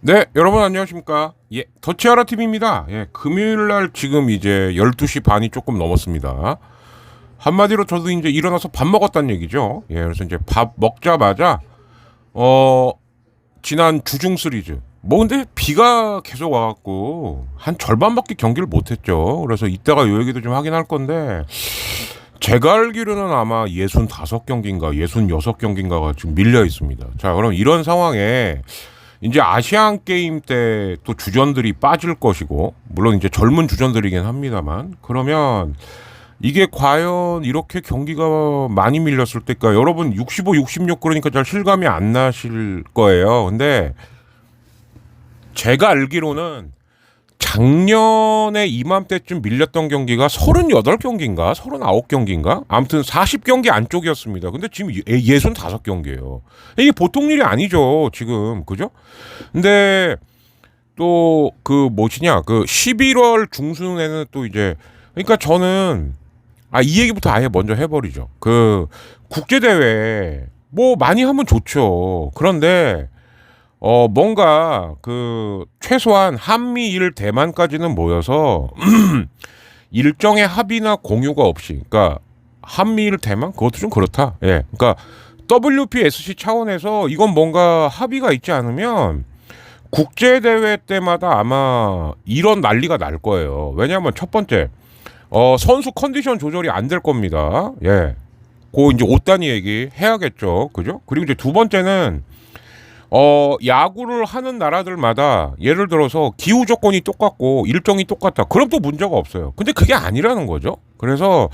네, 여러분 안녕하십니까? 예, 더치아라 TV입니다. 예, 금요일 날 지금 이제 12시 반이 조금 넘었습니다. 한마디로 저도 이제 일어나서 밥 먹었다는 얘기죠. 예, 그래서 이제 밥 먹자마자 어 지난 주중 시리즈 뭐 근데 비가 계속 와갖고 한 절반밖에 경기를 못했죠. 그래서 이따가 요 얘기도 좀 확인할 건데 제가 알기로는 아마 65경기인가 66경기인가가 지금 밀려 있습니다. 자, 그럼 이런 상황에 이제 아시안 게임 때 또 주전들이 빠질 것이고, 물론 이제 젊은 주전들이긴 합니다만, 그러면 이게 과연 이렇게 경기가 많이 밀렸을 때까 여러분 65, 66 그러니까 잘 실감이 안 나실 거예요. 근데 제가 알기로는 작년에 이맘때쯤 밀렸던 경기가 38경기인가 39경기인가 아무튼 40경기 안쪽이었습니다. 근데 지금 65경기예요. 이게 보통 일이 아니죠 지금, 그죠? 근데 또 그 뭐지냐 그 11월 중순에는 또 이제, 그러니까 저는 이 얘기부터 아예 먼저 해버리죠. 그 국제대회 뭐 많이 하면 좋죠. 그런데 뭔가 그 최소한 한미일 대만까지는 모여서 일정의 합의나 공유가 없이, 그러니까 한미일 대만 그것도 좀 그렇다. 예, 그러니까 WPSC 차원에서 이건 뭔가 합의가 있지 않으면 국제 대회 때마다 아마 이런 난리가 날 거예요. 왜냐하면 첫 번째 선수 컨디션 조절이 안 될 겁니다. 예, 그 이제 옷 단위 얘기 해야겠죠, 그죠? 그리고 이제 두 번째는 야구를 하는 나라들마다 예를 들어서 기후 조건이 똑같고 일정이 똑같다. 그럼 또 문제가 없어요. 근데 그게 아니라는 거죠. 그래서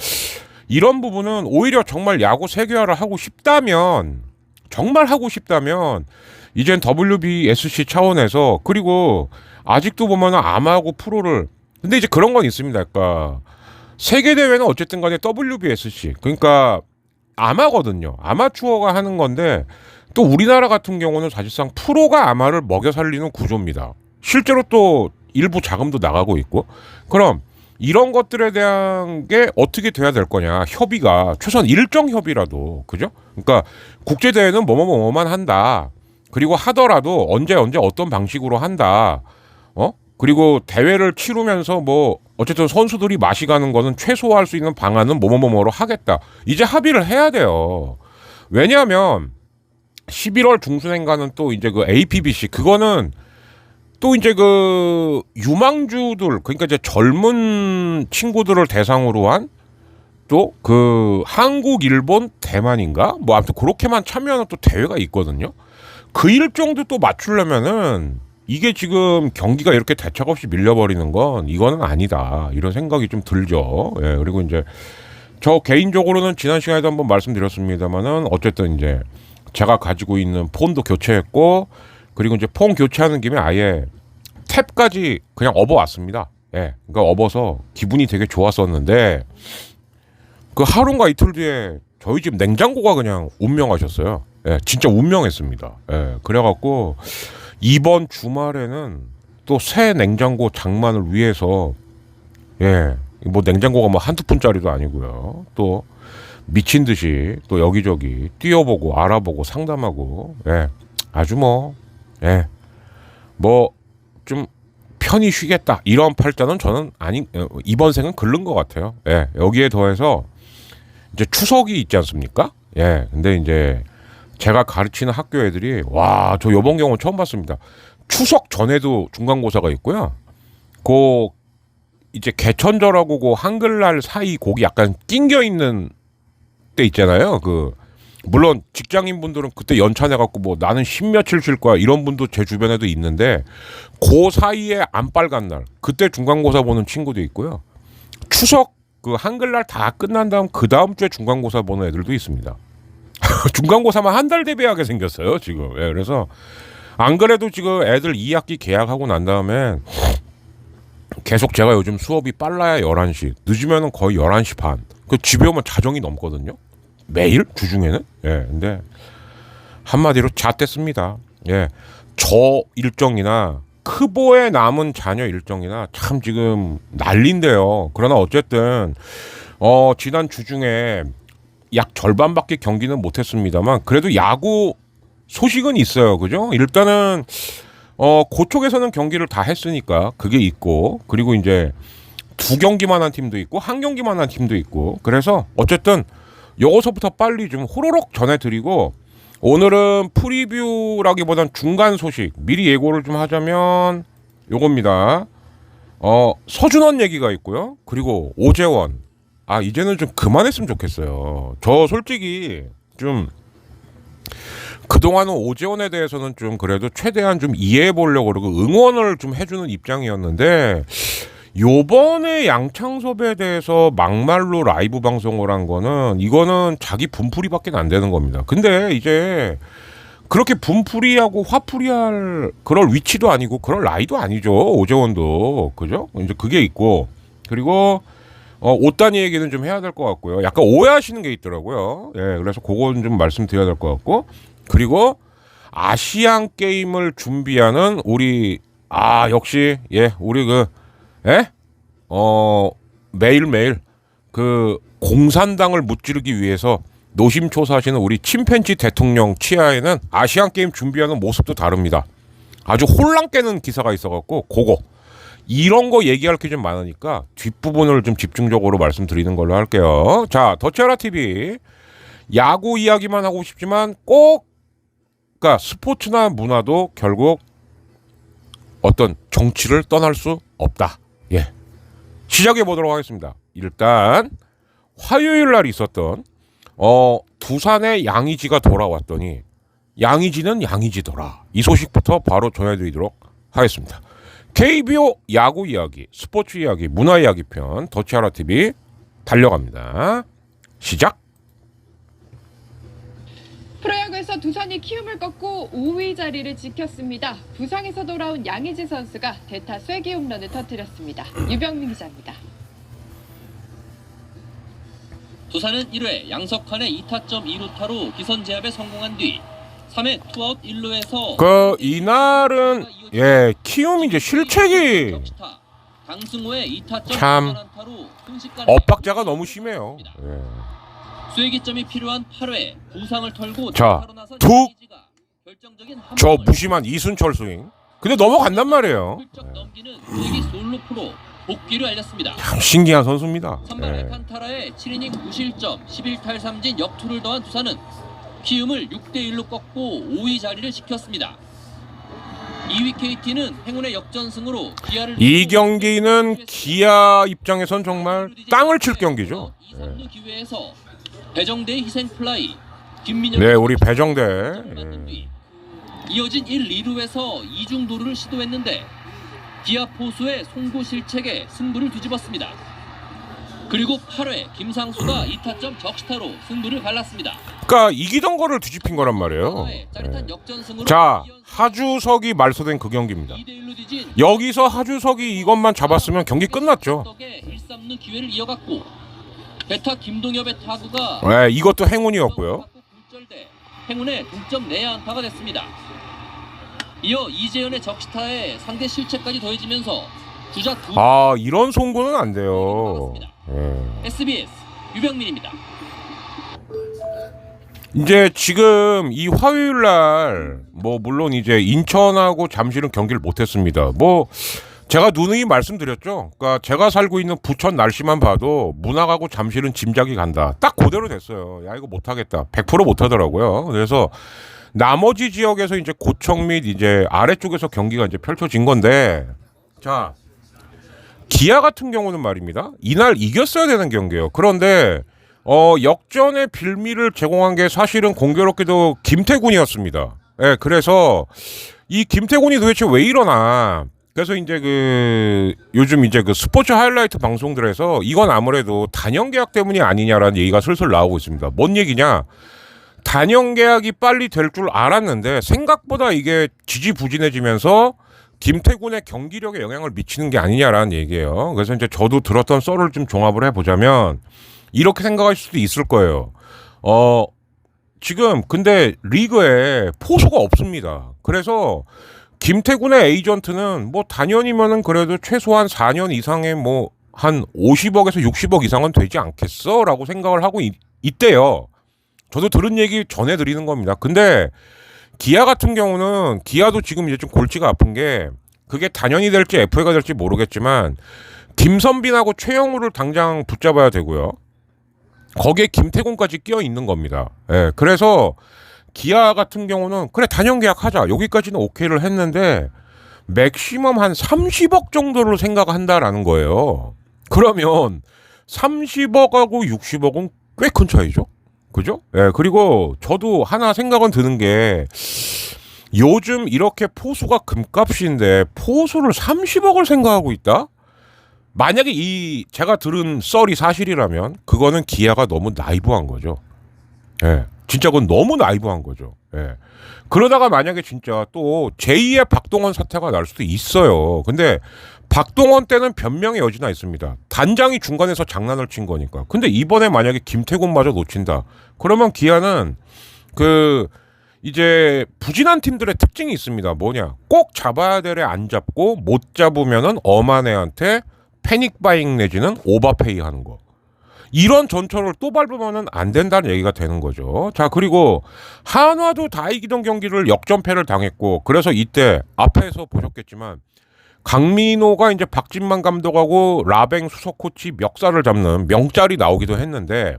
이런 부분은 오히려 정말 야구 세계화를 하고 싶다면, 정말 하고 싶다면 이젠 WBSC 차원에서, 그리고 아직도 보면은 아마하고 프로를, 근데 이제 그런 건 있습니다. 그러니까 세계 대회는 어쨌든 간에 WBSC, 그러니까 아마거든요. 아마추어가 하는 건데, 또 우리나라 같은 경우는 사실상 프로가 아마를 먹여 살리는 구조입니다. 실제로 또 일부 자금도 나가고 있고. 그럼 이런 것들에 대한 게 어떻게 돼야 될 거냐, 협의가 최소한 일정 협의라도, 그죠? 그러니까 국제대회는 뭐뭐뭐만 한다, 그리고 하더라도 언제 어떤 방식으로 한다, 그리고 대회를 치르면서 뭐 어쨌든 선수들이 마시 가는 거는 최소화할 수 있는 방안은 뭐뭐뭐로 하겠다, 이제 합의를 해야 돼요. 왜냐하면 11월 중순엔가는 또 이제 그 APBC, 그거는 또 이제 그 유망주들, 그러니까 이제 젊은 친구들을 대상으로 한 또 그 한국, 일본, 대만인가 뭐 아무튼 그렇게만 참여하는 또 대회가 있거든요. 그 일정도 또 맞추려면은 이게 지금 경기가 이렇게 대책 없이 밀려버리는 건 이거는 아니다, 이런 생각이 좀 들죠. 예, 그리고 이제 저 개인적으로는 지난 시간에도 한번 말씀드렸습니다만은 어쨌든 이제 제가 가지고 있는 폰도 교체했고, 그리고 이제 폰 교체하는 김에 아예 탭까지 그냥 업어왔습니다. 예, 그러니까 업어서 기분이 되게 좋았었는데 그 하루인가 이틀 뒤에 저희 집 냉장고가 그냥 운명하셨어요. 예, 진짜 운명했습니다. 예, 그래갖고 이번 주말에는 또 새 냉장고 장만을 위해서, 예, 뭐 냉장고가 뭐 한두 푼짜리도 아니고요. 또 미친 듯이 또 여기저기 뛰어보고 알아보고 상담하고, 예, 아주 뭐, 예, 뭐 좀 편히 쉬겠다 이런 팔자는 저는 아니, 이번 생은 글른 것 같아요. 예, 여기에 더해서 이제 추석이 있지 않습니까? 예, 근데 이제 제가 가르치는 학교 애들이, 와, 저 요번 경우 처음 봤습니다. 추석 전에도 중간고사가 있고요. 그 이제 개천절하고 그 한글날 사이 곡이 약간 낑겨 있는 때 있잖아요. 그 물론 직장인 분들은 그때 연차내 갖고 뭐 나는 10며칠 쉴 거야 이런 분도 제 주변에도 있는데, 그 사이에 안 빨간 날 그때 중간고사 보는 친구도 있고요. 추석 그 한글날 다 끝난 다음 그 다음 주에 중간고사 보는 애들도 있습니다. 중간고사만 한 달 대비하게 생겼어요 지금. 예, 그래서 안 그래도 지금 애들 2학기 개학하고 난 다음에 계속 제가 요즘 수업이 빨라야 11시, 늦으면 거의 11시 반. 그 집에 오면 자정이 넘거든요. 매일 주중에는. 예, 근데 한마디로 잣됐습니다. 예, 저 일정이나 크보에 남은 자녀 일정이나 참 지금 난린데요. 그러나 어쨌든 지난 주중에 약 절반밖에 경기는 못했습니다만 그래도 야구 소식은 있어요. 그죠? 일단은 그쪽에서는 경기를 다 했으니까 그게 있고, 그리고 이제 2경기만 한 팀도 있고 1경기만 한 팀도 있고, 그래서 어쨌든 여기서부터 빨리 좀 호로록 전해드리고, 오늘은 프리뷰라기보단 중간 소식 미리 예고를 좀 하자면 요겁니다. 서준원 얘기가 있고요. 그리고 오재원, 이제는 좀 그만했으면 좋겠어요. 저 솔직히 좀 그동안은 오재원에 대해서는 좀 그래도 최대한 좀 이해해 보려고 그러고 응원을 좀 해주는 입장이었는데, 요번에 양창섭에 대해서 막말로 라이브 방송을 한 거는 이거는 자기 분풀이밖에 안 되는 겁니다. 근데 이제 그렇게 분풀이하고 화풀이할 그럴 위치도 아니고 그럴 나이도 아니죠, 오재원도. 그죠? 이제 그게 있고, 그리고 옷단위 얘기는 좀 해야 될 것 같고요. 약간 오해하시는 게 있더라고요. 예, 그래서 그건 좀 말씀드려야 될 것 같고, 그리고 아시안 게임을 준비하는 우리 역시 우리 매일매일 그 공산당을 무찌르기 위해서 노심초사하시는 우리 침팬지 대통령 치하에는 아시안 게임 준비하는 모습도 다릅니다. 아주 혼란 깨는 기사가 있어갖고 이런 거 얘기할 게 좀 많으니까 뒷부분을 좀 집중적으로 말씀드리는 걸로 할게요. 자, 더치아라 TV 야구 이야기만 하고 싶지만 그러니까 스포츠나 문화도 결국 어떤 정치를 떠날 수 없다. 예, 시작해 보도록 하겠습니다. 일단 화요일 날 있었던 두산의 양의지가 돌아왔더니 양의지는 양의지더라. 이 소식부터 바로 전해드리도록 하겠습니다. KBO 야구 이야기, 스포츠 이야기, 문화 이야기 편 더치아라 TV 달려갑니다. 시작. 프로야구에서 두산이 키움을 꺾고 5위 자리를 지켰습니다. 부상에서 돌아온 양의지 선수가 대타 쐐기 홈런을 터뜨렸습니다. 유병민 기자입니다. 두산은 1회 양석환의 2타점 2루타로 기선 제압에 성공한 뒤 3회 투아웃 1루에서 이날은 키움이 이제 실책이 강승호의 2타점 참 엇박자가 너무 심해요. 쐐기점이 필요한 8회 부상을 털고 자, 저 무심한 이순철 스윙. 근데 넘어간단 말이에요. 넘기는 쐐기 솔로 프로 복귀를 알렸습니다. 참 신기한 선수입니다. 선발 알칸타라의 7이닝 무실점 11탈삼진 역투를 더한 두산은 키움을 6대1로 꺾고 5위 자리를 지켰습니다. 2위 KT는 행운의 역전승으로 기아를 이 경기는 기아 입장에선 정말 땅을 칠 경기죠. 2, 3루 기회에서 배정대의 희생 플라이, 김민혁 네, 우리 배정대. 맞는 뒤 이어진 1, 2루에서 이중도루를 시도했는데 기아 포수의 송구 실책에 승부를 뒤집었습니다. 그리고 8회 김상수가 2타점 적시타로 승부를 갈랐습니다. 그러니까 이기던 거를 뒤집힌 거란 말이에요. 짜릿한 역전승으로 자, 하주석이 말소된 그 경기입니다. 2대1로 뒤진 여기서 하주석이 이것만 잡았으면 경기 끝났죠. 1-3루 기회를 이어갔고 베타 김동엽의 타구가 네, 이것도 행운이었고요. 굴절돼 행운의 동점 내야 안타가 됐습니다. 이어 이재현의 적시타에 상대 실책까지 더해지면서 주자 두 아, 이런 송구는 안 돼요. SBS 유병민입니다. 이제 지금 이 화요일 날 뭐 물론 이제 인천하고 잠실은 경기를 못 했습니다. 뭐 제가 누누이 말씀드렸죠. 그러니까 제가 살고 있는 부천 날씨만 봐도 문학하고 잠실은 짐작이 간다. 딱 그대로 됐어요. 야, 이거 못 하겠다. 100% 못 하더라고요. 그래서 나머지 지역에서 이제 고청 및 이제 아래쪽에서 경기가 이제 펼쳐진 건데, 자, 기아 같은 경우는 말입니다. 이날 이겼어야 되는 경기예요. 그런데 역전의 빌미를 제공한 게 사실은 공교롭게도 김태군이었습니다. 예, 그래서 이 김태군이 도대체 왜 이러나. 그래서 이제 그 요즘 이제 그 스포츠 하이라이트 방송들에서 이건 아무래도 단연 계약 때문이 아니냐라는 얘기가 슬슬 나오고 있습니다. 뭔 얘기냐? 단연 계약이 빨리 될 줄 알았는데 생각보다 이게 지지부진해지면서 김태군의 경기력에 영향을 미치는 게 아니냐라는 얘기예요. 그래서 이제 저도 들었던 썰을 좀 종합을 해보자면 이렇게 생각할 수도 있을 거예요. 지금 근데 리그에 포수가 없습니다. 그래서 김태군의 에이전트는 뭐 단연이면은 그래도 최소한 4년 이상의 뭐 한 50억에서 60억 이상은 되지 않겠어? 라고 생각을 하고 있대요. 저도 들은 얘기 전해드리는 겁니다. 근데 기아 같은 경우는 기아도 지금 이제 좀 골치가 아픈 게 그게 단연이 될지 FA가 될지 모르겠지만 김선빈하고 최영우를 당장 붙잡아야 되고요. 거기에 김태곤까지 끼어 있는 겁니다. 예, 그래서 기아 같은 경우는 그래 단연 계약하자 여기까지는 오케이를 했는데 맥시멈 한 30억 정도를 생각한다라는 거예요. 그러면 30억하고 60억은 꽤 큰 차이죠. 그죠? 예, 그리고 저도 하나 생각은 드는 게 요즘 이렇게 포수가 금값인데 포수를 30억을 생각하고 있다? 만약에 이 제가 들은 썰이 사실이라면 그거는 기아가 너무 나이브한 거죠. 예, 진짜 그건 너무 나이브한 거죠. 예. 그러다가 만약에 진짜 또 제2의 박동원 사태가 날 수도 있어요. 근데 박동원 때는 변명의 여지나 있습니다. 단장이 중간에서 장난을 친 거니까. 근데 이번에 만약에 김태곤마저 놓친다. 그러면 기아는 그 이제 부진한 팀들의 특징이 있습니다. 뭐냐? 꼭 잡아야 될 애 안 잡고 못 잡으면은 엄한 애한테 패닉 바잉 내지는 오버페이 하는 거. 이런 전철을 또 밟으면은 안 된다는 얘기가 되는 거죠. 자, 그리고 한화도 다 이기던 경기를 역전패를 당했고 그래서 이때 앞에서 보셨겠지만 강민호가 이제 박진만 감독하고 라뱅 수석 코치 멱살을 잡는 명짤이 나오기도 했는데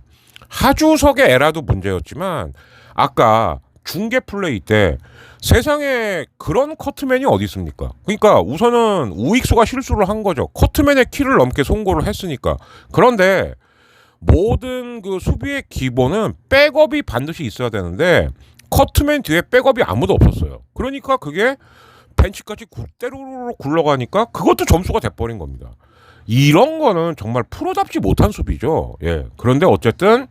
하주석의 에라도 문제였지만 아까 중계 플레이 때 세상에 그런 커트맨이 어디 있습니까? 그러니까 우선은 우익수가 실수를 한 거죠. 커트맨의 키를 넘게 송고를 했으니까. 그런데 모든 그 수비의 기본은 백업이 반드시 있어야 되는데 커트맨 뒤에 백업이 아무도 없었어요. 그러니까 그게 벤치까지 때로로 굴러가니까 그것도 점수가 돼버린 겁니다. 이런 거는 정말 프로답지 못한 수비죠. 예. 그런데 어쨌든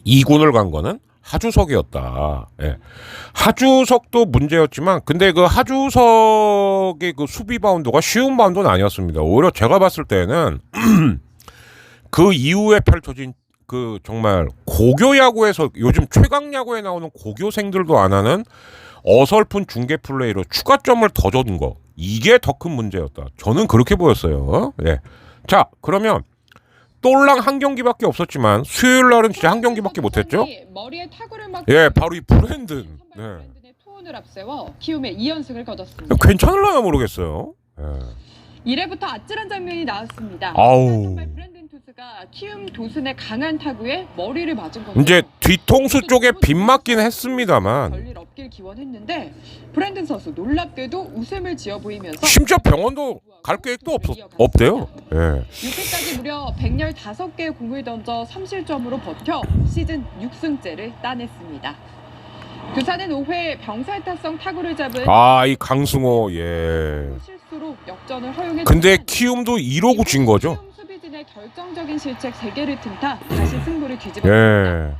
2군을 간 거는 하주석이었다. 예. 하주석도 문제였지만 근데 그 하주석의 그 수비 바운드가 쉬운 바운드는 아니었습니다. 오히려 제가 봤을 때는 그 이후에 펼쳐진 그 정말 고교 야구에서 요즘 최강 야구에 나오는 고교생들도 안 하는 어설픈 중계 플레이로 추가점을 더 줬는 거. 이게 더 큰 문제였다. 저는 그렇게 보였어요. 예. 자, 그러면 똘랑 한 경기밖에 없었지만 수요일 날은 진짜 한 경기밖에 못했죠. 머리에 타구를 맞고 예, 바로 이 브랜든. 네. 브랜든의 투혼을 앞세워 키움의 2연승을 거뒀습니다. 괜찮을라나 모르겠어요. 예. 1회부터 아찔한 장면이 나왔습니다. 아우. 정말 브랜든 투수가 키움 도슨의 강한 타구에 머리를 맞은 겁니다. 이제 뒤통수 쪽에 빗맞긴 했습니다만 별일 없 없길 기원했는데 브랜든 선수 놀랍게도 웃음을 지어 보이면서 심지어 병원도 갈 계획도 없대요. 예. 6회까지 무려 115개의 공을 던져 3실점으로 버텨 시즌 6승째를 따냈습니다. 두산은 5회 병살타성 타구를 잡은 아, 이 강승호, 예. 실수로 역전을 허용했지만 근데 키움도 1호구 진 거죠. 키움 수비진의 결정적인 실책 3개를 틈타 다시 승부를 뒤집었습니다. 예.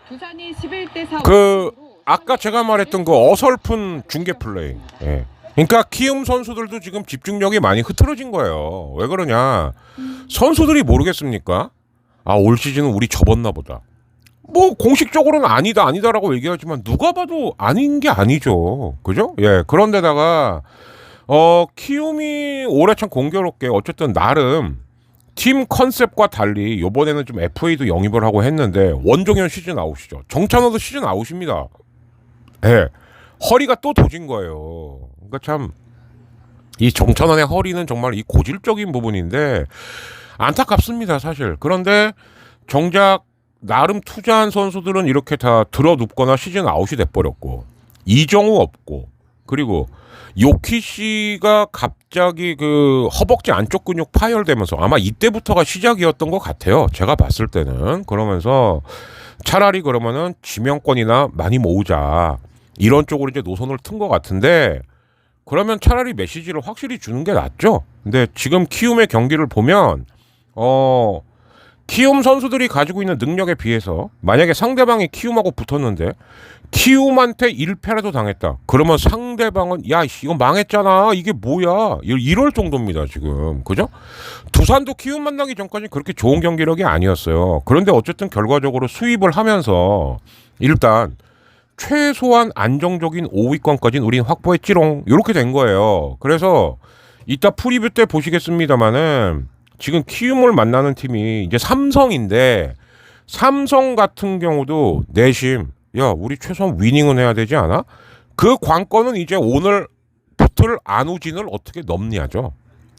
두산이 11대4 그 아까 제가 말했던 그 어설픈 중계 플레이. 예. 그러니까 키움 선수들도 지금 집중력이 많이 흐트러진 거예요. 왜 그러냐? 선수들이 모르겠습니까? 아, 올 시즌은 우리 접었나 보다. 뭐 공식적으로는 아니다라고 얘기하지만 누가 봐도 아닌 게 아니죠. 그죠? 예. 그런데다가 키움이 올해 참 공교롭게 어쨌든 나름 팀 컨셉과 달리 이번에는 좀 FA도 영입을 하고 했는데 원종현 시즌 아웃이죠. 정찬호도 시즌 아웃입니다. 예. 허리가 또 도진 거예요. 그러니까 참 이 정찬원의 허리는 정말 이 고질적인 부분인데 안타깝습니다, 사실. 그런데 정작 나름 투자한 선수들은 이렇게 다 들어눕거나 시즌 아웃이 돼버렸고 이정우 없고 그리고 요키시가 갑자기 그 허벅지 안쪽 근육 파열되면서 아마 이때부터가 시작이었던 것 같아요. 제가 봤을 때는. 그러면서 차라리 그러면은 지명권이나 많이 모으자 이런 쪽으로 이제 노선을 튼 것 같은데 그러면 차라리 메시지를 확실히 주는 게 낫죠. 근데 지금 키움의 경기를 보면 키움 선수들이 가지고 있는 능력에 비해서 만약에 상대방이 키움하고 붙었는데 키움한테 1패라도 당했다. 그러면 상대방은 야 이거 망했잖아. 이게 뭐야. 이럴 정도입니다 지금. 그죠? 두산도 키움 만나기 전까지 그렇게 좋은 경기력이 아니었어요. 그런데 어쨌든 결과적으로 수입을 하면서 일단 최소한 안정적인 5위권까지는 우린 확보했지롱. 이렇게 된 거예요. 그래서 이따 프리뷰 때 보시겠습니다만은 지금 키움을 만나는 팀이 이제 삼성인데 삼성 같은 경우도 내심 야 우리 최소한 위닝은 해야 되지 않아? 그 관건은 이제 오늘 붙을 안우진을 어떻게 넘냐죠.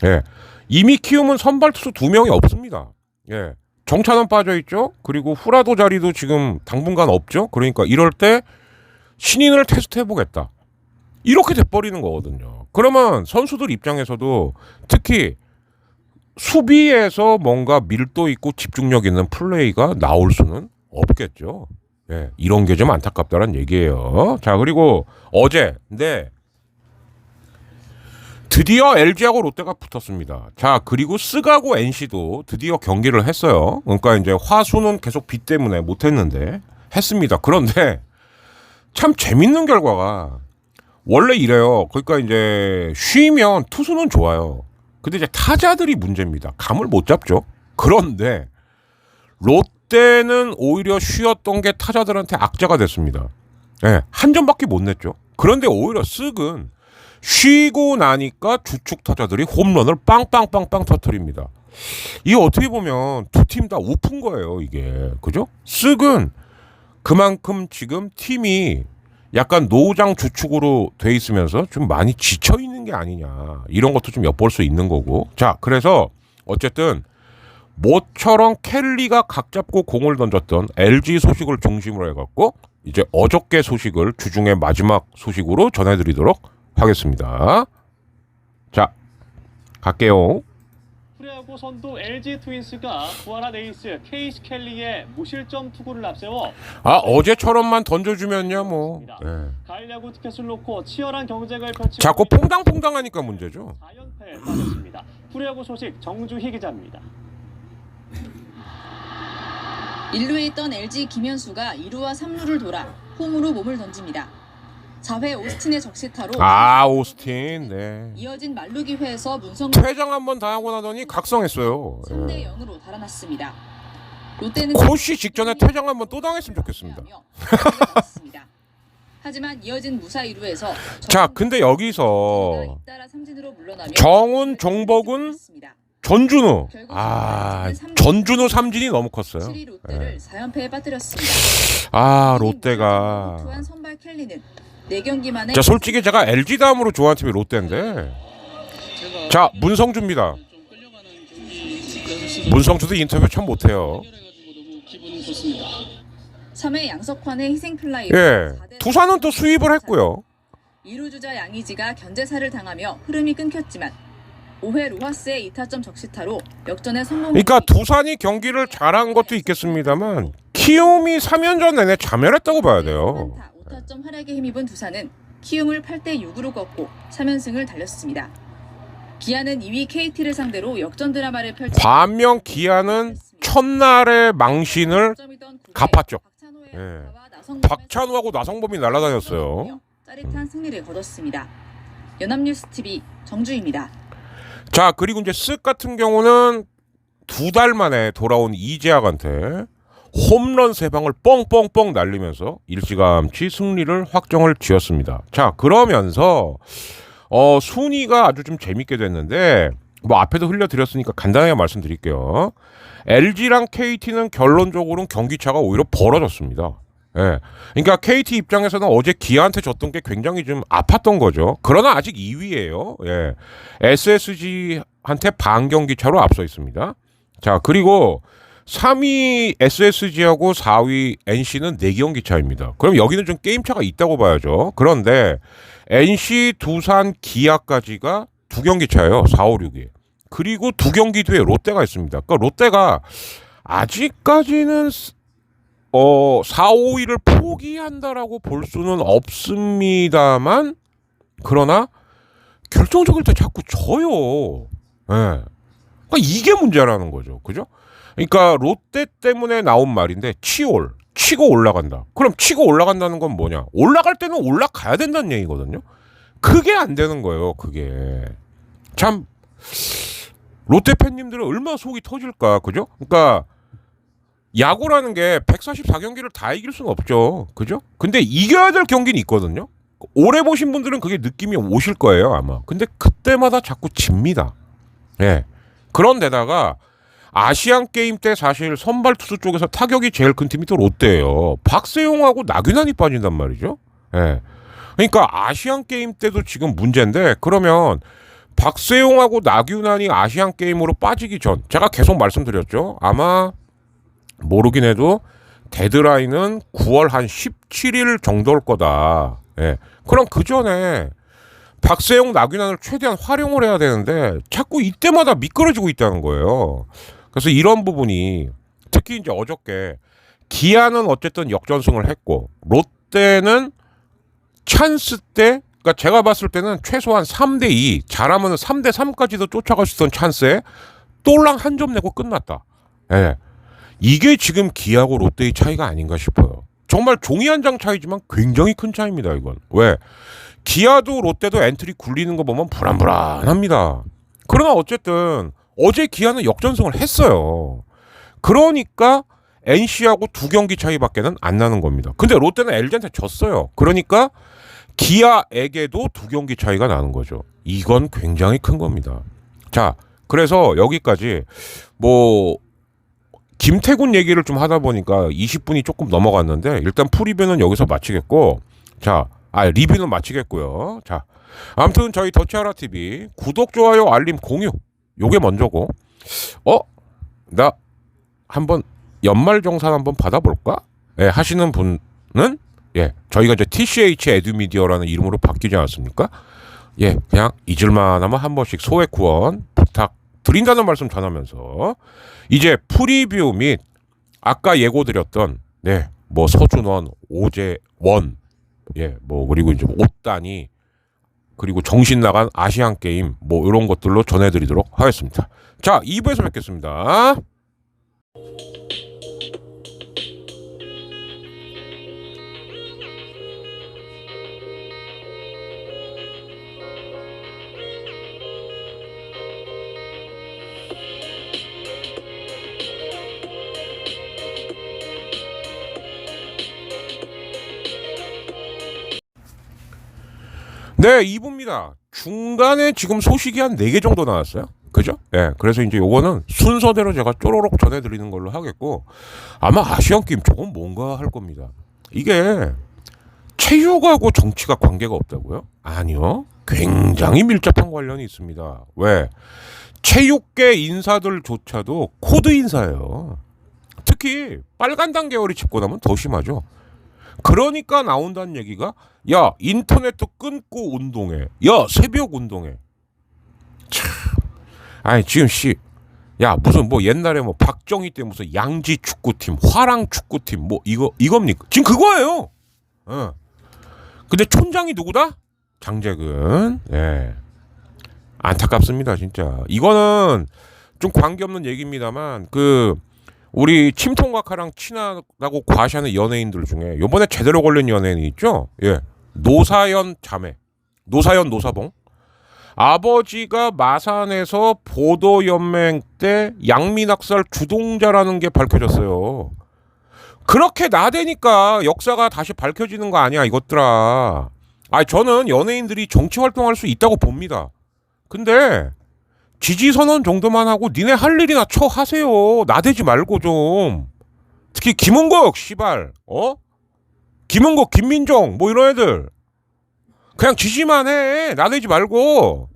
예. 이미 키움은 선발 투수 2명이 없습니다. 예. 정찬원 빠져있죠. 그리고 후라도 자리도 지금 당분간 없죠. 그러니까 이럴 때 신인을 테스트해보겠다. 이렇게 돼버리는 거거든요. 그러면 선수들 입장에서도 특히 수비에서 뭔가 밀도 있고 집중력 있는 플레이가 나올 수는 없겠죠. 예, 이런 게 좀 안타깝다는 얘기예요. 자, 그리고 어제 드디어 LG하고 롯데가 붙었습니다. 자, 그리고 스가고 NC도 드디어 경기를 했어요. 그러니까 이제 화수는 계속 비 때문에 못했는데 했습니다. 그런데 참 재밌는 결과가 원래 이래요. 그러니까 이제 쉬면 투수는 좋아요. 근데 이제 타자들이 문제입니다. 감을 못 잡죠. 그런데 롯데는 오히려 쉬었던 게 타자들한테 악재가 됐습니다. 네, 한 점밖에 못 냈죠. 그런데 오히려 쓱은 쉬고 나니까 주축 타자들이 홈런을 빵빵빵빵 터뜨립니다. 이게 어떻게 보면 두 팀 다 우픈 거예요. 이게 그죠? 쓱은 그만큼 지금 팀이 약간 노장 주축으로 돼 있으면서 좀 많이 지쳐 있는 게 아니냐 이런 것도 좀 엿볼 수 있는 거고. 자, 그래서 어쨌든 모처럼 켈리가 각 잡고 공을 던졌던 LG 소식을 중심으로 해갖고 이제 어저께 소식을 주중의 마지막 소식으로 전해드리도록 하겠습니다. 자, 갈게요. 프로야구 선두 LG 트윈스가 부활한 에이스 케이시 켈리의 무실점 투구를 앞세워 어제처럼만 던져주면요 뭐. 네. 가을 야구 티켓을 놓고 치열한 경쟁을 펼치고 자꾸 퐁당퐁당하니까 문제죠. 4연패에 빠졌습니다. 프로야구 소식 정주희 기자입니다. 1루에 있던 LG 김현수가 2루와 3루를 돌아 홈으로 몸을 던집니다. 4회 오스틴의 적시타로 오스틴. 네. 이어진 말루기회에서 문성 퇴장 한번 당하고 나더니 각성했어요. 3대 0으로 달아났습니다. 롯데는 코시 직전에 퇴장 한번 또 당했으면 좋겠습니다. 하지만 이어진 무사 2루에서 자, 근데 여기서 잇따라 삼진으로 물러나며 정훈, 종복은 전준우. 전준우 삼진이 너무 컸어요. 7위 롯데를 4연패에 빠뜨렸습니다. 롯데가. 투한 선발 켈리는 4경기 만에 자, 솔직히 제가 LG 다음으로 좋아하는 팀이 롯데인데. 자, 문성주입니다. 문성주도 인터뷰 참 못해요. 3회 양석환의 희생플라이로 예, 4대 두산은 또 수입을 했고요. 2루 주자 양의지가 견제사를 당하며 흐름이 끊겼지만 5회 로하스의 2타점 적시타로 역전에 성공. 그러니까 두산이 경기를 잘한 것도 있겠습니다만 키움이 3연전 내내 자멸했다고 봐야 돼요. 5타점 활약에 힘입은 두산은 키움을 8대 6으로 꺾고 3연승을 달렸습니다. 기아는 2위 KT를 상대로 역전 드라마를 펼치 반면 기아는 첫날의 망신을 갚았죠. 예. 박찬호하고 나성범이 날아다녔어요. 짜릿한 승리를 거뒀습니다. 연합뉴스 TV 정주희입니다. 자, 그리고 이제 쓱 같은 경우는 2달 만에 돌아온 이재학한테 홈런 3방을 뻥뻥뻥 날리면서 일찌감치 승리를 확정을 지었습니다. 자, 그러면서 순위가 아주 좀 재밌게 됐는데 뭐 앞에도 흘려드렸으니까 간단하게 말씀드릴게요. LG랑 KT는 결론적으로는 경기차가 오히려 벌어졌습니다. 예. 그러니까 KT 입장에서는 어제 기아한테 졌던 게 굉장히 좀 아팠던 거죠. 그러나 아직 2위예요. 예. SSG한테 반 경기 차로 앞서 있습니다. 자, 그리고 3위 SSG하고 4위 NC는 4경기 차입니다. 그럼 여기는 좀 게임 차가 있다고 봐야죠. 그런데 NC, 두산, 기아까지가 2경기 차예요. 4, 5, 6위. 그리고 2경기 뒤에 롯데가 있습니다. 그러니까 롯데가 아직까지는 4, 5위를 포기한다라고 볼 수는 없습니다만 그러나 결정적일 때 자꾸 져요. 예. 그러니까 이게 문제라는 거죠. 그죠? 그러니까 롯데 때문에 나온 말인데 치고 올라간다. 그럼 치고 올라간다는 건 뭐냐? 올라갈 때는 올라가야 된다는 얘기거든요. 그게 안 되는 거예요. 그게. 참 롯데 팬님들은 얼마나 속이 터질까. 그죠? 그러니까 야구라는 게 144경기를 다 이길 수는 없죠. 그죠? 근데 이겨야 될 경기는 있거든요. 오래 보신 분들은 그게 느낌이 오실 거예요, 아마. 근데 그때마다 자꾸 집니다. 예. 그런데다가 아시안 게임 때 사실 선발 투수 쪽에서 타격이 제일 큰 팀이 또 롯데예요. 박세용하고 나균환이 빠진단 말이죠. 예. 그러니까 아시안 게임 때도 지금 문제인데 그러면 박세용하고 나균환이 아시안 게임으로 빠지기 전 제가 계속 말씀드렸죠. 아마 모르긴 해도 데드라인은 9월 한 17일 정도일 거다. 예. 그럼 그 전에 박세용, 나균환을 최대한 활용을 해야 되는데 자꾸 이때마다 미끄러지고 있다는 거예요. 그래서 이런 부분이 특히 이제 어저께 기아는 어쨌든 역전승을 했고 롯데는 찬스 때 그러니까 제가 봤을 때는 최소한 3대2 잘하면 3대3까지도 쫓아갈 수 있던 찬스에 똘랑 한 점 내고 끝났다. 예. 이게 지금 기아하고 롯데의 차이가 아닌가 싶어요. 정말 종이 한 장 차이지만 굉장히 큰 차이입니다. 이건. 왜? 기아도 롯데도 엔트리 굴리는 거 보면 불안불안합니다. 그러나 어쨌든 어제 기아는 역전승을 했어요. 그러니까 NC하고 2경기 차이밖에는 안 나는 겁니다. 근데 롯데는 LG한테 졌어요. 그러니까 기아에게도 2경기 차이가 나는 거죠. 이건 굉장히 큰 겁니다. 자, 그래서 여기까지 뭐 김태군 얘기를 좀 하다 보니까 20분이 조금 넘어갔는데 일단 프리뷰는 여기서 마치겠고 리뷰는 마치겠고요. 자, 아무튼 저희 더치하라 TV 구독, 좋아요, 알림, 공유 요게 먼저고 나 한번 연말정산 한번 받아볼까? 예, 하시는 분은 예, 저희가 이제 TCH 에듀미디어라는 이름으로 바뀌지 않았습니까? 예, 그냥 잊을만하면 한 번씩 소액 후원 부탁드린다는 말씀 전하면서 이제 프리뷰 및 아까 예고드렸던 뭐 서준원, 오재원 뭐 그리고 이제 옷단이 그리고 정신 나간 아시안 게임 뭐 이런 것들로 전해드리도록 하겠습니다. 자, 2부에서 뵙겠습니다. 네, 2부입니다. 중간에 지금 소식이 한 4개 정도 나왔어요. 그죠? 예. 그래서 이제 요거는 순서대로 제가 쪼로록 전해드리는 걸로 하겠고, 아마 아시안 게임 조금 뭔가 할 겁니다. 이게 체육하고 정치가 관계가 없다고요? 아니요. 굉장히 밀접한 관련이 있습니다. 왜? 체육계 인사들조차도 코드 인사예요. 특히 빨간당 계열이 집고 나면 더 심하죠. 그러니까 나온다는 얘기가 야 인터넷도 끊고 운동해. 야 새벽 운동해. 참. 아니 지금 야 무슨 뭐 옛날에 뭐 박정희 때 무슨 양지 축구팀, 화랑 축구팀 뭐 이겁니까? 지금 그거예요. 근데 촌장이 누구다? 장재근. 예. 안타깝습니다 진짜. 이거는 좀 관계없는 얘기입니다만 우리 침통각하랑 친하다고 과시하는 연예인들 중에 요번에 제대로 걸린 연예인이 있죠. 예. 노사연 자매. 노사봉. 아버지가 마산에서 보도연맹 때 양민학살 주동자라는 게 밝혀졌어요. 그렇게 나대니까 역사가 다시 밝혀지는 거 아니야 이것들아. 저는 연예인들이 정치 활동할 수 있다고 봅니다. 근데 지지선언 정도만 하고 니네 할 일이나 하세요. 나대지 말고 좀. 특히 김은국 씨발 김은국 김민정 뭐 이런 애들 그냥 지지만 해. 나대지 말고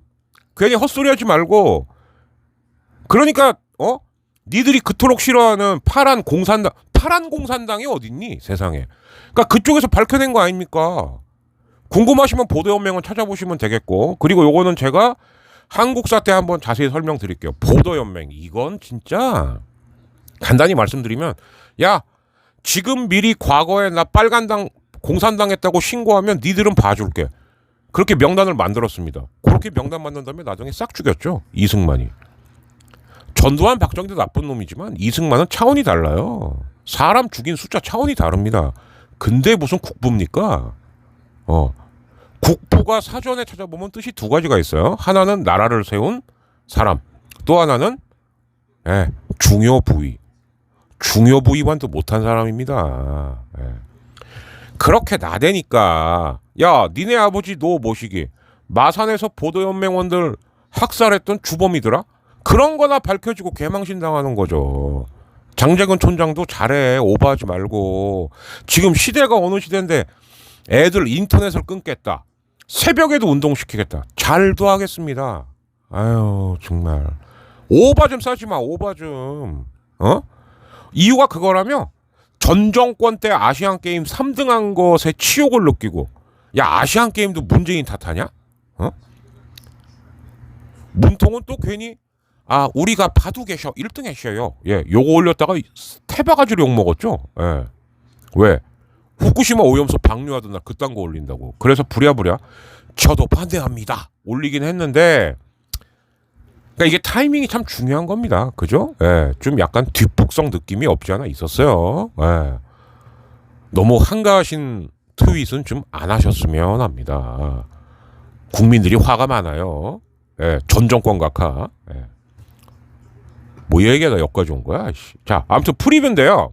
괜히 헛소리하지 말고. 그러니까 니들이 그토록 싫어하는 파란 공산당이 어딨니 세상에. 그러니까 그쪽에서 밝혀낸 거 아닙니까. 궁금하시면 보도연맹은 찾아보시면 되겠고, 그리고 요거는 제가 한국사 때 한번 자세히 설명드릴게요. 보도연맹 이건 진짜 간단히 말씀드리면, 야 지금 미리 과거에 나 빨간당 공산당 했다고 신고하면 니들은 봐줄게. 그렇게 명단을 만들었습니다. 그렇게 명단 만든 다음에 나중에 싹 죽였죠. 이승만이. 전두환 박정희도 나쁜 놈이지만 이승만은 차원이 달라요. 사람 죽인 숫자 차원이 다릅니다. 근데 무슨 국부입니까? 국부가 사전에 찾아보면 뜻이 두 가지가 있어요. 하나는 나라를 세운 사람, 또 하나는 중요 부위만도 못한 사람입니다. 그렇게 나대니까, 야 니네 아버지 노 모시기 마산에서 보도연맹원들 학살했던 주범이더라. 그런 거나 밝혀지고 개망신 당하는 거죠. 장재근 촌장도 잘해. 오버하지 말고. 지금 시대가 어느 시대인데 애들 인터넷을 끊겠다. 새벽에도 운동시키겠다. 잘도 하겠습니다. 아유 정말 오바 좀 싸지 마. 오바 좀. 이유가 그거라며 전 정권 때 아시안게임 3등한 것에 치욕을 느끼고, 야 아시안게임도 문재인 탓하냐? 문통은 또 괜히 우리가 봐도 계셔 1등 했어요. 예, 요거 올렸다가 태바가지로 욕먹었죠. 예. 왜? 후쿠시마 오염수 방류하던 날 그딴 거 올린다고. 그래서 부랴부랴 저도 반대합니다 올리긴 했는데, 그러니까 이게 타이밍이 참 중요한 겁니다. 그죠? 예, 좀 약간 뒷북성 느낌이 없지 않아 있었어요. 예. 너무 한가하신 트윗은 좀 안 하셨으면 합니다. 국민들이 화가 많아요. 예, 전 정권 각하. 예. 뭐 얘기하다 여기까지 온 거야? 자, 아무튼 프리뷰인데요.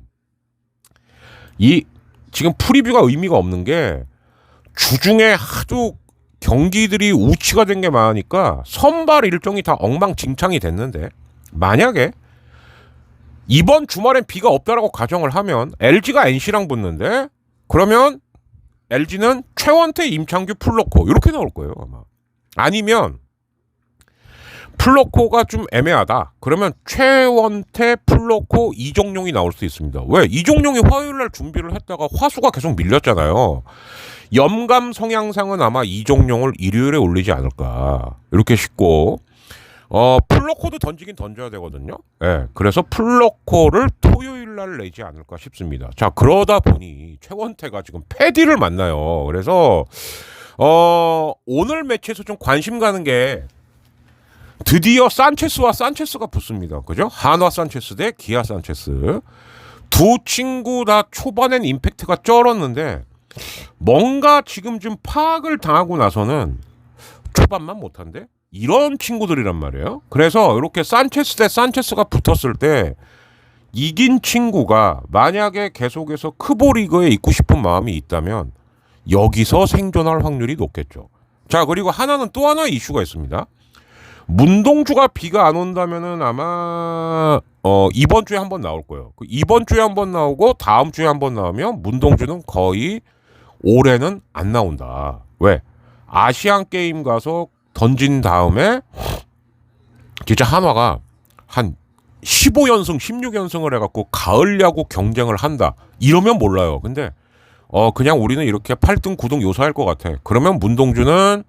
지금 프리뷰가 의미가 없는 게 주중에 하도 경기들이 우치가 된 게 많으니까 선발 일정이 다 엉망진창이 됐는데, 만약에 이번 주말엔 비가 없다라고 가정을 하면 LG가 NC랑 붙는데, 그러면 LG는 최원태, 임창규, 플로코 이렇게 나올 거예요 아마. 아니면 플로코가 좀 애매하다 그러면 최원태, 플로코, 이종용이 나올 수 있습니다. 왜? 이종용이 화요일날 준비를 했다가 화수가 계속 밀렸잖아요. 염감 성향상은 아마 이종용을 일요일에 올리지 않을까 이렇게 싶고, 플로코도 던지긴 던져야 되거든요. 예, 그래서 플로코를 토요일날 내지 않을까 싶습니다. 자, 그러다 보니 최원태가 지금 패디를 만나요. 그래서 오늘 매치에서 좀 관심 가는 게 드디어 산체스와 산체스가 붙습니다. 그죠? 한화 산체스 대 기아 산체스. 두 친구 다 초반엔 임팩트가 쩔었는데 뭔가 지금 좀 파악을 당하고 나서는 초반만 못한데? 이런 친구들이란 말이에요. 그래서 이렇게 산체스 대 산체스가 붙었을 때 이긴 친구가 만약에 계속해서 크보 리그에 있고 싶은 마음이 있다면 여기서 생존할 확률이 높겠죠. 자, 그리고 하나는 또 하나의 이슈가 있습니다. 문동주가 비가 안 온다면은 아마 이번 주에 한번 나올 거예요. 이번 주에 한번 나오고 다음 주에 한번 나오면 문동주는 거의 올해는 안 나온다. 왜? 아시안 게임 가서 던진 다음에 진짜 한화가 한 15연승, 16연승을 해갖고 가을 야구 경쟁을 한다. 이러면 몰라요. 근데 그냥 우리는 이렇게 8등, 9등 요사할 것 같아. 그러면 문동주는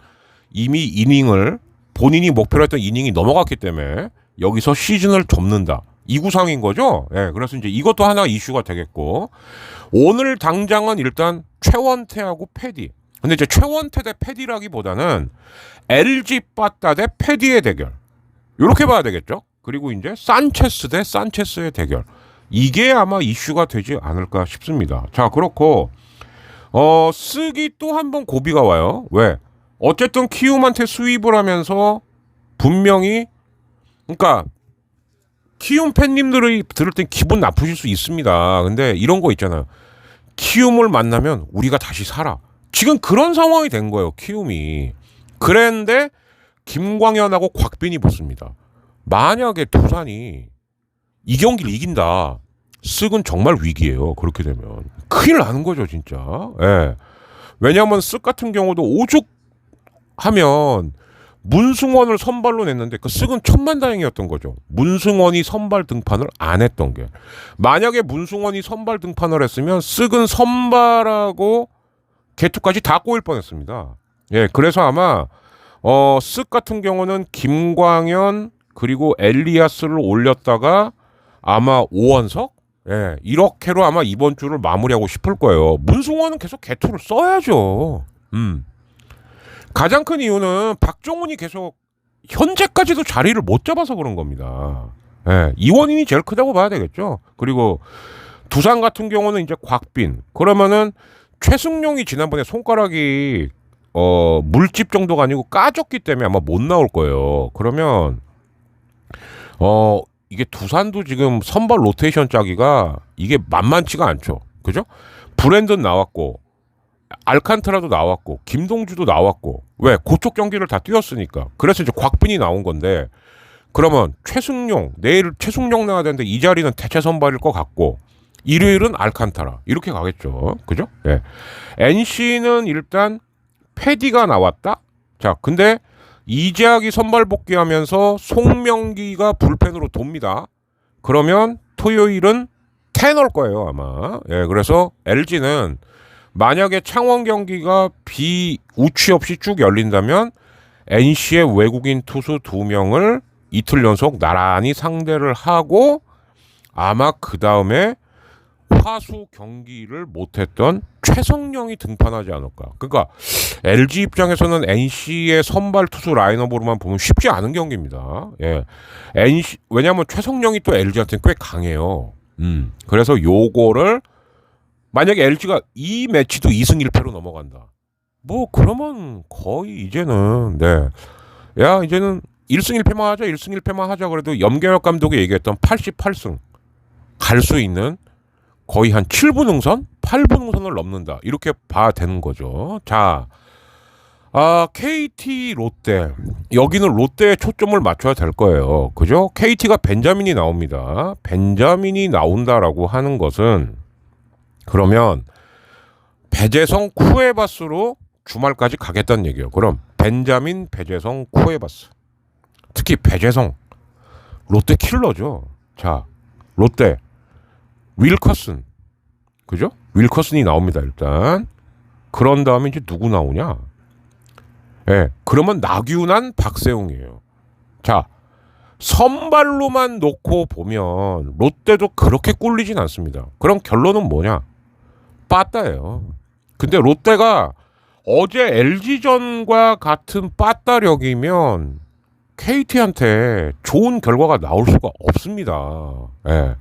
이미 이닝을 본인이 목표로 했던 이닝이 넘어갔기 때문에 여기서 시즌을 접는다. 이 구상인 거죠. 예, 그래서 이제 이것도 하나 이슈가 되겠고, 오늘 당장은 일단 최원태하고 패디. 근데 이제 최원태 대 패디라기보다는 LG 빠따 대 패디의 대결. 이렇게 봐야 되겠죠. 그리고 이제 산체스 대 산체스의 대결. 이게 아마 이슈가 되지 않을까 싶습니다. 자, 그렇고 쓰기 또 한 번 고비가 와요. 왜? 어쨌든 키움한테 수입을 하면서 분명히, 그러니까 키움 팬님들이 들을 땐 기분 나쁘실 수 있습니다. 근데 이런 거 있잖아요. 키움을 만나면 우리가 다시 살아. 지금 그런 상황이 된 거예요. 키움이. 그랬는데 김광현하고 곽빈이 붙습니다. 만약에 두산이 이 경기를 이긴다. 쓱은 정말 위기예요. 그렇게 되면 큰일 나는 거죠, 진짜. 예. 왜냐하면 쓱 같은 경우도 오죽하면 문승원을 선발로 냈는데 그 쓱은 천만다행이었던 거죠. 문승원이 선발 등판을 안 했던 게. 만약에 문승원이 선발 등판을 했으면 쓱은 선발하고 개투까지 다 꼬일 뻔했습니다. 예, 그래서 아마 쓱 같은 경우는 김광현 그리고 엘리아스를 올렸다가 아마 오원석, 예, 이렇게로 아마 이번 주를 마무리하고 싶을 거예요. 문승원은 계속 개투를 써야죠. 가장 큰 이유는 박정훈이 계속 현재까지도 자리를 못 잡아서 그런 겁니다. 예, 이 원인이 제일 크다고 봐야 되겠죠. 그리고 두산 같은 경우는 이제 곽빈. 그러면은 최승용이 지난번에 손가락이 물집 정도가 아니고 까졌기 때문에 아마 못 나올 거예요. 그러면 이게 두산도 지금 선발 로테이션 짜기가 이게 만만치가 않죠. 그죠? 브랜든 나왔고 알칸트라도 나왔고 김동주도 나왔고, 왜? 그쪽 경기를 다 뛰었으니까. 그래서 이제 곽빈이 나온 건데, 그러면 최승용, 내일 최승용 나와야 되는데 이 자리는 대체 선발일 것 같고, 일요일은 알칸타라 이렇게 가겠죠. 그죠? 예. NC는 일단 패디가 나왔다. 자, 근데 이재학이 선발 복귀하면서 송명기가 불펜으로 돕니다. 그러면 토요일은 테너일 거예요, 아마. 예, 그래서 LG는 만약에 창원 경기가 우치 없이 쭉 열린다면 NC의 외국인 투수 2명을 이틀 연속 나란히 상대를 하고, 아마 그 다음에 화수 경기를 못했던 최성령이 등판하지 않을까. 그러니까 LG 입장에서는 NC의 선발 투수 라인업으로만 보면 쉽지 않은 경기입니다. 예, NC, 왜냐하면 최성령이 또 LG한테는 꽤 강해요. 그래서 요거를 만약에 LG가 이 매치도 2승 1패로 넘어간다. 뭐 그러면 거의 이제는 이제는 1승 1패만 하자 그래도 염경엽 감독이 얘기했던 88승 갈 수 있는 거의 한 7분 응선, 8분 응선을 넘는다. 이렇게 봐야 되는 거죠. 자, KT 롯데. 여기는 롯데에 초점을 맞춰야 될 거예요. 그죠? KT가 벤자민이 나옵니다. 벤자민이 나온다라고 하는 것은, 그러면 배재성 쿠에바스로 주말까지 가겠다는 얘기예요. 그럼 벤자민, 배재성, 쿠에바스. 특히 배재성. 롯데 킬러죠. 자, 롯데 윌커슨. 그죠? 윌커슨이 나옵니다, 일단. 그런 다음에 이제 누구 나오냐? 예. 그러면 나균환, 박세웅이에요. 자, 선발로만 놓고 보면 롯데도 그렇게 꿀리진 않습니다. 그럼 결론은 뭐냐? 빠따예요. 근데 롯데가 어제 LG전과 같은 빠따력이면 KT한테 좋은 결과가 나올 수가 없습니다. 예.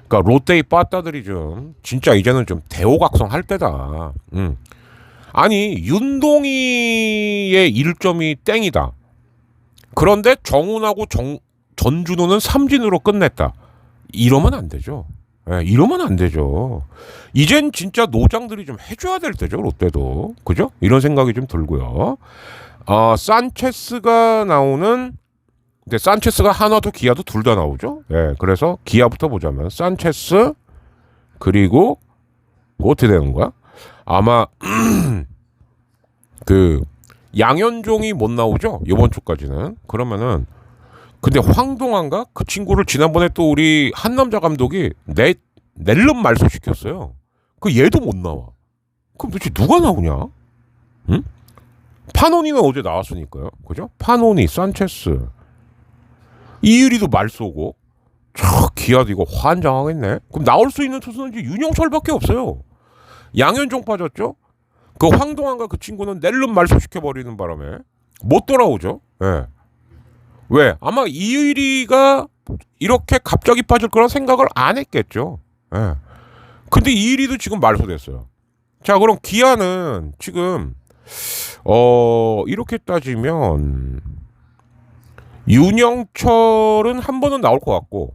그러니까 롯데의 빠따들이 좀 진짜 이제는 좀 대호각성 할 때다. 아니 윤동희의 1점이 땡이다. 그런데 정훈하고 전준호는 삼진으로 끝냈다. 이러면 안 되죠. 예, 이러면 안 되죠. 이젠 진짜 노장들이 좀 해줘야 될 때죠, 롯데도. 그죠? 이런 생각이 좀 들고요. 산체스가 나오는, 근데 산체스가 한화도 기아도 둘 다 나오죠. 예, 그래서 기아부터 보자면 산체스, 그리고 뭐 어떻게 되는 거야? 아마 그 양현종이 못 나오죠, 이번 주까지는. 그러면은 근데 황동환가 그 친구를 지난번에 또 우리 한남자 감독이 낼름 말소 시켰어요. 그 얘도 못 나와. 그럼 도대체 누가 나오냐? 응? 파노니는 어제 나왔으니까요. 그죠? 파노니, 산체스, 이유리도 말쏘고, 기아도 이거 환장하겠네. 그럼 나올 수 있는 투수는 이제 윤영철밖에 없어요. 양현종 빠졌죠? 그 황동환과 그 친구는 낼름 말소 시켜버리는 바람에 못 돌아오죠. 예. 왜? 아마 이유리가 이렇게 갑자기 빠질 거란 생각을 안 했겠죠. 예. 근데 이유리도 지금 말소됐어요. 자, 그럼 기아는 지금 이렇게 따지면 윤영철은 한 번은 나올 것 같고,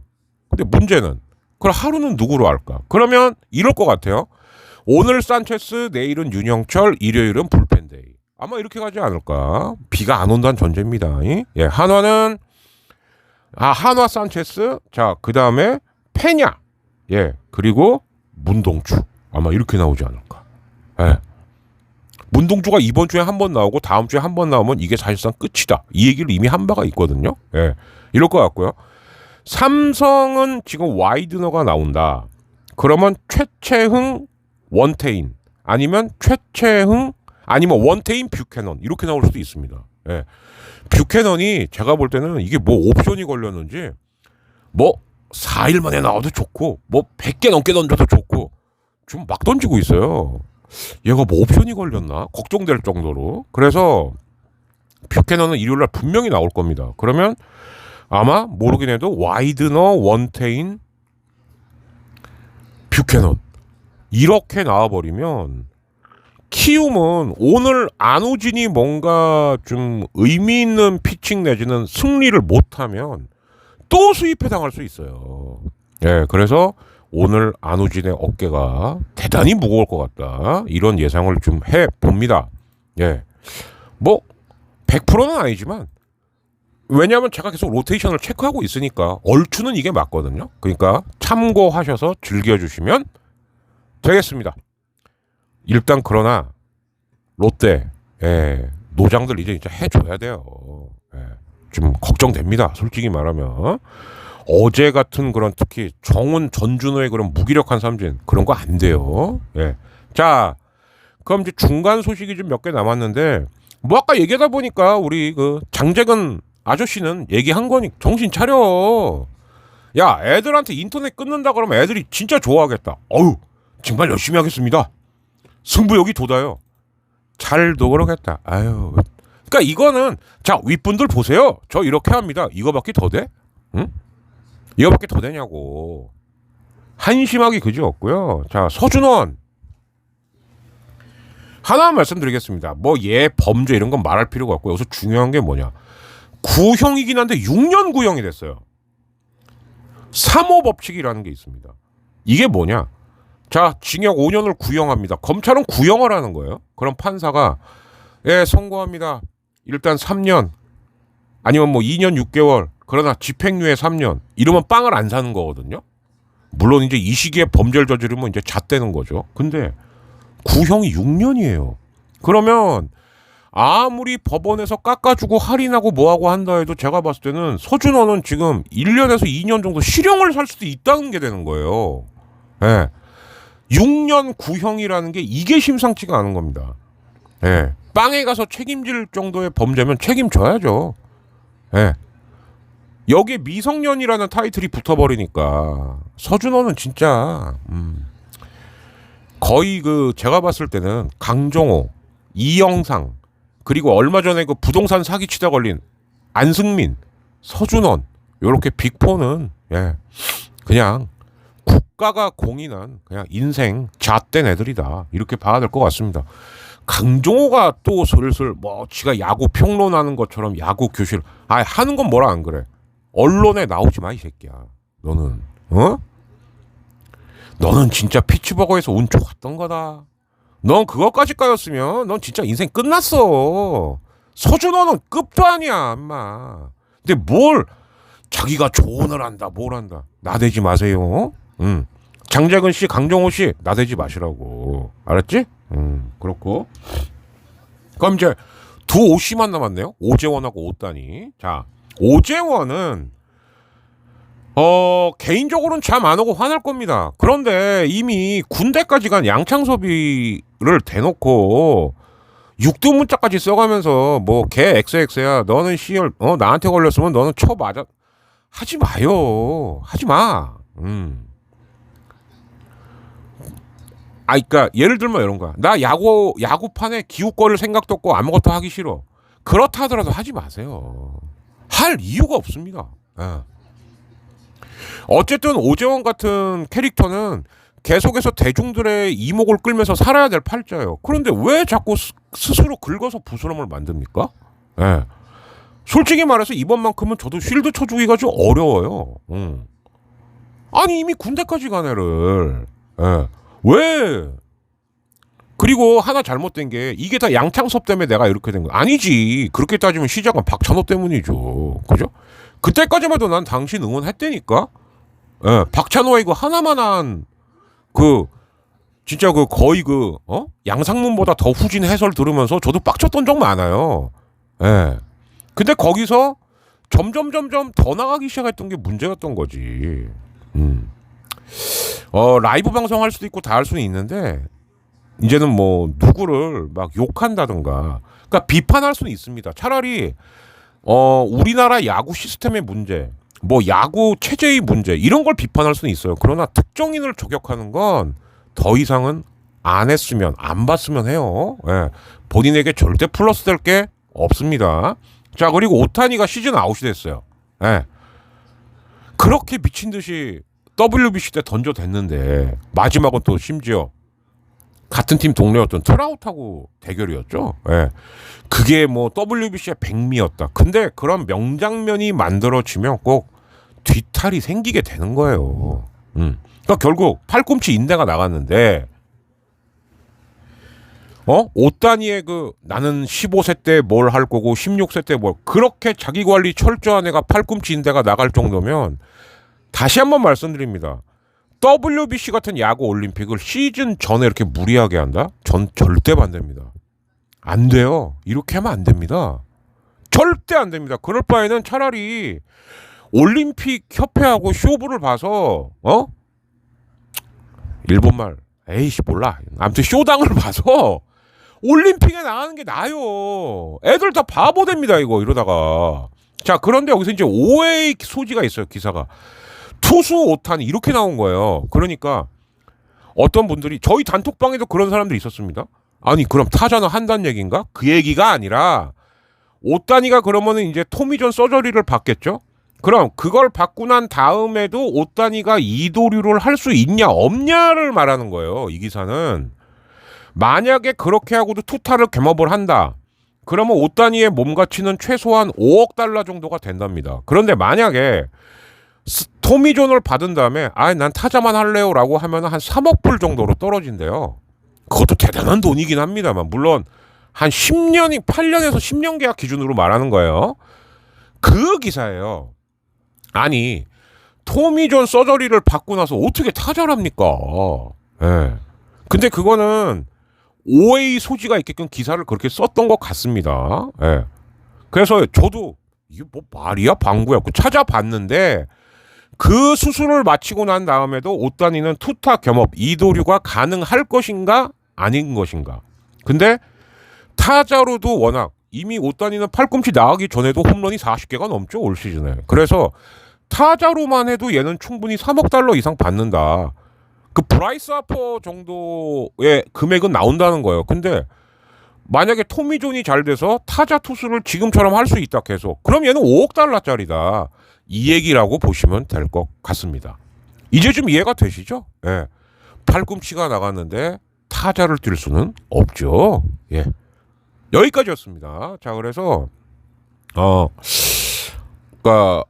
근데 문제는 그럼 하루는 누구로 할까? 그러면 이럴 것 같아요. 오늘 산체스, 내일은 윤영철, 일요일은 불펜데이. 아마 이렇게 가지 않을까? 비가 안 온다는 전제입니다. 예, 한화는 한화 산체스, 자, 그 다음에 페냐, 예, 그리고 문동주. 아마 이렇게 나오지 않을까? 예. 문동주가 이번 주에 한 번 나오고 다음 주에 한 번 나오면 이게 사실상 끝이다. 이 얘기를 이미 한 바가 있거든요. 예, 이럴 것 같고요. 삼성은 지금 와이드너가 나온다. 그러면 최채흥, 원태인, 아니면 최채흥, 아니면 원태인, 뷰캐넌 이렇게 나올 수도 있습니다. 예. 뷰캐넌이 제가 볼 때는 이게 뭐 옵션이 걸렸는지 뭐 4일 만에 나와도 좋고 뭐 100개 넘게 던져도 좋고 좀 막 던지고 있어요. 얘가 뭐 옵션이 걸렸나 걱정될 정도로. 그래서 뷰캐넌은 일요일날 분명히 나올 겁니다. 그러면 아마 모르긴 해도 와이드너, 원태인, 뷰캐넌 이렇게 나와버리면 키움은 오늘 안우진이 뭔가 좀 의미 있는 피칭 내지는 승리를 못하면 또 수입해 당할 수 있어요. 예, 그래서 오늘 안우진의 어깨가 대단히 무거울 것 같다. 이런 예상을 좀 해봅니다. 예, 뭐 100%는 아니지만 왜냐하면 제가 계속 로테이션을 체크하고 있으니까 얼추는 이게 맞거든요. 그러니까 참고하셔서 즐겨주시면 되겠습니다. 일단 그러나 롯데 노장들 이제 진짜 해줘야 돼요. 좀 걱정됩니다. 솔직히 말하면 어제 같은 그런 특히 정훈, 전준호의 그런 무기력한 삼진 그런 거 안 돼요. 자, 그럼 이제 중간 소식이 좀 몇 개 남았는데 뭐 아까 얘기하다 보니까 우리 그 장재근 아저씨는 얘기한 거니 정신 차려. 야, 애들한테 인터넷 끊는다 그러면 애들이 진짜 좋아하겠다. 어휴, 정말 열심히 하겠습니다. 승부욕이 돋아요. 잘도 그러겠다. 아유. 그러니까 이거는 자, 윗분들 보세요. 저 이렇게 합니다. 이거밖에 더 돼? 응? 이거밖에 더 되냐고. 한심하기 그지 없고요. 자, 서준원. 하나만 말씀드리겠습니다. 뭐 얘 범죄 이런 건 말할 필요가 없고 여기서 중요한 게 뭐냐. 구형이긴 한데 6년 구형이 됐어요. 3호 법칙이라는 게 있습니다. 이게 뭐냐. 자, 징역 5년을 구형합니다. 검찰은 구형을 하는 거예요. 그럼 판사가 선고합니다. 일단 3년 아니면 뭐 2년 6개월 그러나 집행유예 3년 이러면 빵을 안 사는 거거든요. 물론 이제 이 시기에 범죄를 저지르면 이제 잣대는 거죠. 근데 구형이 6년이에요. 그러면 아무리 법원에서 깎아주고 할인하고 뭐하고 한다 해도 제가 봤을 때는 서준호는 지금 1년에서 2년 정도 실형을 살 수도 있다는 게 되는 거예요. 6년 구형이라는 게 이게 심상치가 않은 겁니다. 빵에 가서 책임질 정도의 범죄면 책임져야죠. 여기에 미성년이라는 타이틀이 붙어버리니까 서준호는 진짜 거의 그 제가 봤을 때는 강정호, 이영상 그리고 얼마 전에 그 부동산 사기치다 걸린 안승민, 서준원 요렇게 빅4는 그냥 국가가 공인한 그냥 인생 잣된 애들이다 이렇게 봐야 될 것 같습니다. 강정호가 또 슬슬 뭐 지가 야구 평론하는 것처럼 야구 교실 하는 건 뭐라 안 그래. 언론에 나오지 마 이 새끼야. 너는 너는 진짜 피츠버거에서 운 좋았던 거다. 넌 그것까지 까였으면 넌 진짜 인생 끝났어. 서준호는 끝도 아니야 인마. 근데 뭘 자기가 조언을 한다 뭘 한다. 나대지 마세요. 장재근 씨, 강정호 씨 나대지 마시라고. 알았지? 그렇고. 그럼 이제 두 오씨만 남았네요. 오재원하고 오단이. 자, 오재원은 개인적으로는 잠 안 오고 화날 겁니다. 그런데 이미 군대까지 간 양창섭이를 대놓고 육두문자까지 써가면서 뭐 걔 XX야 너는 시열 나한테 걸렸으면 너는 쳐 맞아. 하지 마요. 하지 마. 그러니까 예를 들면 이런 거야. 나 야구판에 기웃거릴 생각도 없고 아무것도 하기 싫어. 그렇다 하더라도 하지 마세요. 할 이유가 없습니다. 예. 어쨌든 오재원 같은 캐릭터는 계속해서 대중들의 이목을 끌면서 살아야 될 팔자예요. 그런데 왜 자꾸 스스로 긁어서 부스럼을 만듭니까? 예. 솔직히 말해서 이번만큼은 저도 쉴드 쳐주기가 좀 어려워요. 아니 이미 군대까지 간 애를 왜? 그리고 하나 잘못된 게 이게 다 양창섭 때문에 내가 이렇게 된 거 아니지. 그렇게 따지면 시작은 박찬호 때문이죠. 그죠? 그때까지만 해도 난 당신 응원했다니까. 박찬호의 그 하나만한 진짜 거의 양상문보다 더 후진 해설 들으면서 저도 빡쳤던 적 많아요. 근데 거기서 점점 더 나가기 시작했던 게 문제였던 거지. 라이브 방송할 수도 있고 다 할 수는 있는데 이제는 뭐 누구를 막 욕한다든가 그러니까 비판할 수는 있습니다. 차라리 우리나라 야구 시스템의 문제 뭐 야구 체제의 문제 이런 걸 비판할 수는 있어요. 그러나 특정인을 저격하는 건 더 이상은 안 했으면 안 봤으면 해요. 본인에게 절대 플러스 될 게 없습니다. 자 그리고 오타니가 시즌 아웃이 됐어요. 그렇게 미친 듯이 WBC 때 던져댔는데 마지막은 또 심지어 같은 팀 동료였던 트라우트하고 대결이었죠. 그게 뭐 WBC의 백미였다. 근데 그런 명장면이 만들어지면 꼭 뒤탈이 생기게 되는 거예요. 그러니까 결국 팔꿈치 인대가 나갔는데 오따니의 나는 15세 때 뭘 할 거고 16세 때 뭘 그렇게 자기 관리 철저한 애가 팔꿈치 인대가 나갈 정도면 다시 한번 말씀드립니다. WBC 같은 야구 올림픽을 시즌 전에 이렇게 무리하게 한다? 전 절대 반대입니다. 안 돼요. 이렇게 하면 안 됩니다. 절대 안 됩니다. 그럴 바에는 차라리 올림픽 협회하고 쇼부를 봐서 일본말 에이씨 몰라. 아무튼 쇼당을 봐서 올림픽에 나가는 게 나아요. 애들 다 바보 됩니다 이거 이러다가. 자 그런데 여기서 이제 오해의 소지가 있어요. 기사가 투수 오타니 이렇게 나온 거예요. 그러니까 어떤 분들이 저희 단톡방에도 그런 사람들이 있었습니다. 아니 그럼 타자는 한다는 얘기인가? 그 얘기가 아니라 오타니가 그러면은 이제 토미존 서저리를 받겠죠. 그럼 그걸 받고 난 다음에도 오타니가 이도류를 할 수 있냐 없냐를 말하는 거예요. 이 기사는 만약에 그렇게 하고도 투타를 겸업을 한다. 그러면 오타니의 몸 가치는 최소한 5억 달러 정도가 된답니다. 그런데 만약에 토미존을 받은 다음에 난 타자만 할래요 라고 하면 한 3억 불 정도로 떨어진대요. 그것도 대단한 돈이긴 합니다만 물론 한 10년이 8년에서 10년 계약 기준으로 말하는 거예요. 그 기사예요. 아니 토미존 서저리를 받고 나서 어떻게 타자를 합니까? 근데 그거는 오해의 소지가 있게끔 기사를 그렇게 썼던 것 같습니다. 그래서 저도 이게 뭐 말이야 방구였고 찾아봤는데 그 수술을 마치고 난 다음에도 오타니는 투타 겸업 이도류가 가능할 것인가 아닌 것인가. 근데 타자로도 워낙 이미 오타니는 팔꿈치 나가기 전에도 홈런이 40개가 넘죠 올 시즌에. 그래서 타자로만 해도 얘는 충분히 3억 달러 이상 받는다. 그 브라이스 하퍼 정도의 금액은 나온다는 거예요. 근데 만약에 토미존이 잘 돼서 타자 투수를 지금처럼 할 수 있다 계속. 그럼 얘는 5억 달러짜리다. 이 얘기라고 보시면 될 것 같습니다. 이제 좀 이해가 되시죠? 팔꿈치가 나갔는데 타자를 뛸 수는 없죠. 여기까지였습니다. 자, 그래서 그러니까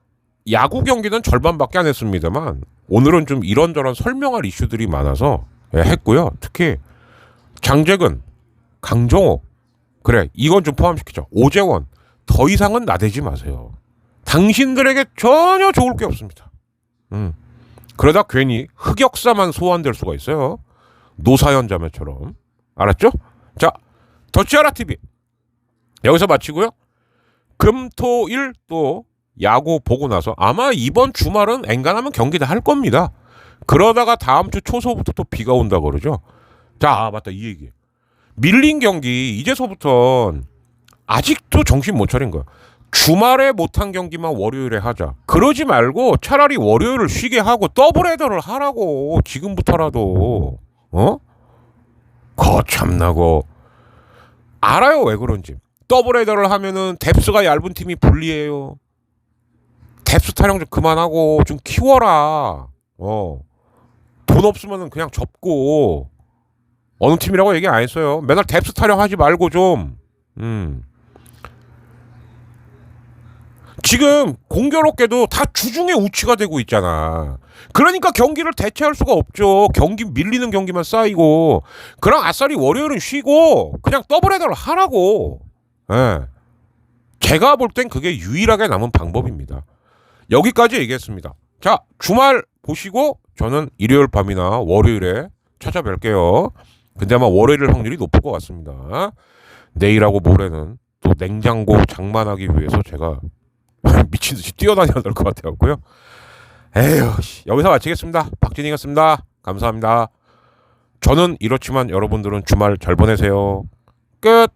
야구 경기는 절반밖에 안 했습니다만 오늘은 좀 이런저런 설명할 이슈들이 많아서 했고요. 특히 장재근, 강정호 그래 이건 좀 포함시키죠. 오재원 더 이상은 나대지 마세요. 당신들에게 전혀 좋을 게 없습니다. 그러다 괜히 흑역사만 소환될 수가 있어요. 노사연 자매처럼. 알았죠? 자, 더치아라 TV 여기서 마치고요. 금, 토, 일 또 야구 보고 나서 아마 이번 주말은 엔간하면 경기 다 할 겁니다. 그러다가 다음 주 초서부터 또 비가 온다 그러죠. 자, 맞다, 이 얘기. 밀린 경기 이제서부터 아직도 정신 못 차린 거야. 주말에 못한 경기만 월요일에 하자. 그러지 말고 차라리 월요일을 쉬게 하고 더블헤더를 하라고. 지금부터라도. 거참나고. 알아요, 왜 그런지. 더블헤더를 하면은 뎁스가 얇은 팀이 불리해요. 뎁스 타령 좀 그만하고 좀 키워라. 돈 없으면은 그냥 접고. 어느 팀이라고 얘기 안 했어요. 맨날 뎁스 타령하지 말고 좀. 지금 공교롭게도 다 주중에 우치가 되고 있잖아. 그러니까 경기를 대체할 수가 없죠. 경기 밀리는 경기만 쌓이고. 그럼 아싸리 월요일은 쉬고 그냥 더블헤더를 하라고. 예. 제가 볼 땐 그게 유일하게 남은 방법입니다. 여기까지 얘기했습니다. 자, 주말 보시고 저는 일요일 밤이나 월요일에 찾아뵐게요. 근데 아마 월요일 확률이 높을 것 같습니다. 내일하고 모레는 또 냉장고 장만하기 위해서 제가 미친듯이 뛰어다녀야 될 것 같아요. 에휴, 여기서 마치겠습니다. 박진희였습니다. 감사합니다. 저는 이렇지만 여러분들은 주말 잘 보내세요. 끝.